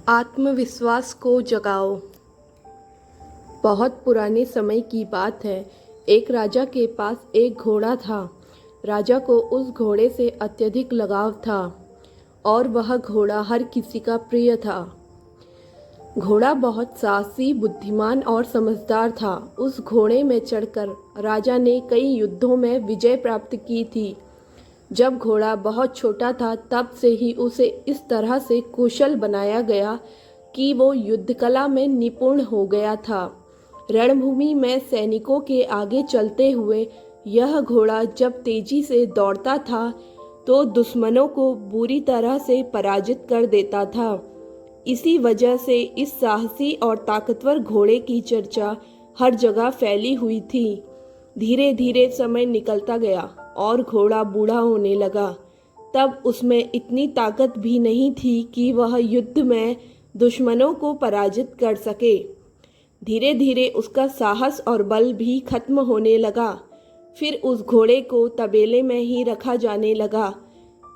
आत्मविश्वास को जगाओ। बहुत पुराने समय की बात है। एक राजा के पास एक घोड़ा था। राजा को उस घोड़े से अत्यधिक लगाव था और वह घोड़ा हर किसी का प्रिय था। घोड़ा बहुत साहसी, बुद्धिमान और समझदार था। उस घोड़े में चढ़कर राजा ने कई युद्धों में विजय प्राप्त की थी। जब घोड़ा बहुत छोटा था तब से ही उसे इस तरह से कुशल बनाया गया कि वो युद्धकला में निपुण हो गया था। रणभूमि में सैनिकों के आगे चलते हुए यह घोड़ा जब तेजी से दौड़ता था तो दुश्मनों को बुरी तरह से पराजित कर देता था। इसी वजह से इस साहसी और ताकतवर घोड़े की चर्चा हर जगह फैली हुई थी। धीरे धीरे समय निकलता गया और घोड़ा बूढ़ा होने लगा। तब उसमें इतनी ताकत भी नहीं थी कि वह युद्ध में दुश्मनों को पराजित कर सके। धीरे धीरे उसका साहस और बल भी खत्म होने लगा। फिर उस घोड़े को तबेले में ही रखा जाने लगा।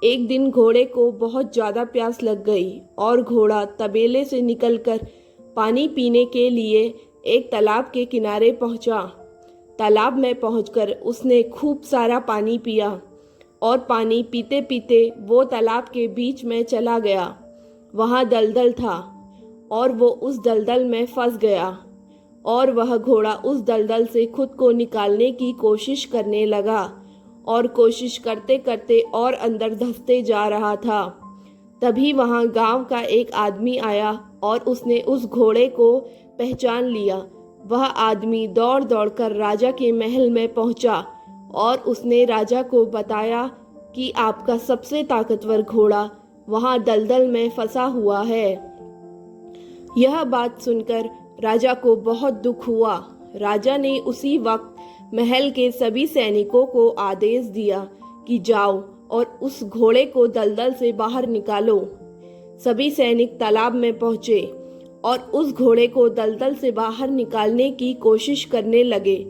एक दिन घोड़े को बहुत ज़्यादा प्यास लग गई और घोड़ा तबेले से निकलकर पानी पीने के लिए एक तालाब के किनारे पहुंचा। तालाब में पहुंचकर उसने खूब सारा पानी पिया और पानी पीते पीते वो तालाब के बीच में चला गया। वहाँ दलदल था और वो उस दलदल में फंस गया और वह घोड़ा उस दलदल से खुद को निकालने की कोशिश करने लगा और कोशिश करते करते और अंदर धंसते जा रहा था। तभी वहाँ गांव का एक आदमी आया और उसने उस घोड़े को पहचान लिया। वह आदमी दौड़ दौड़कर राजा के महल में पहुंचा और उसने राजा को बताया कि आपका सबसे ताकतवर घोड़ा वहां दलदल में फंसा हुआ है। यह बात सुनकर राजा को बहुत दुख हुआ। राजा ने उसी वक्त महल के सभी सैनिकों को आदेश दिया कि जाओ और उस घोड़े को दलदल से बाहर निकालो। सभी सैनिक तालाब में पहुंचे और उस घोड़े को दलदल से बाहर निकालने की कोशिश करने लगे,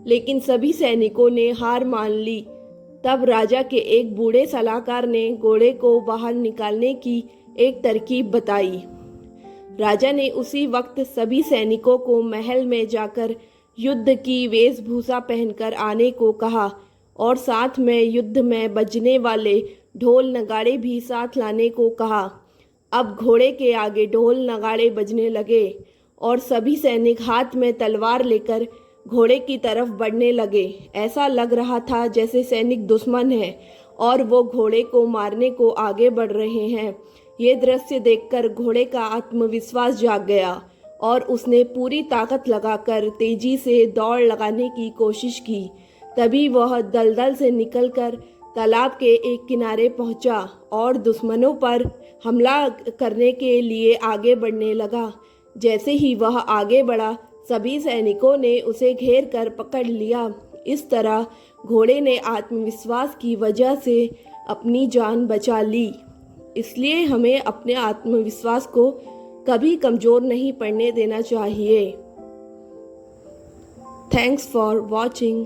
लेकिन सभी सैनिकों ने हार मान ली। तब राजा के एक बूढ़े सलाहकार ने घोड़े को बाहर निकालने की एक तरकीब बताई। राजा ने उसी वक्त सभी सैनिकों को महल में जाकर युद्ध की वेशभूषा पहनकर आने को कहा और साथ में युद्ध में बजने वाले ढोल नगाड़े भी साथ लाने को कहा। अब घोड़े के आगे ढोल नगाड़े बजने लगे और सभी सैनिक हाथ में तलवार लेकर घोड़े की तरफ बढ़ने लगे। ऐसा लग रहा था जैसे सैनिक दुश्मन हैं और वो घोड़े को मारने को आगे बढ़ रहे हैं। ये दृश्य देखकर घोड़े का आत्मविश्वास जाग गया और उसने पूरी ताकत लगाकर तेजी से दौड़ लगाने की कोशिश की। तभी वह दलदल से निकलकर तालाब के एक किनारे पहुंचा और दुश्मनों पर हमला करने के लिए आगे बढ़ने लगा। जैसे ही वह आगे बढ़ा सभी सैनिकों ने उसे घेर कर पकड़ लिया। इस तरह घोड़े ने आत्मविश्वास की वजह से अपनी जान बचा ली। इसलिए हमें अपने आत्मविश्वास को कभी कमज़ोर नहीं पड़ने देना चाहिए। Thanks for watching.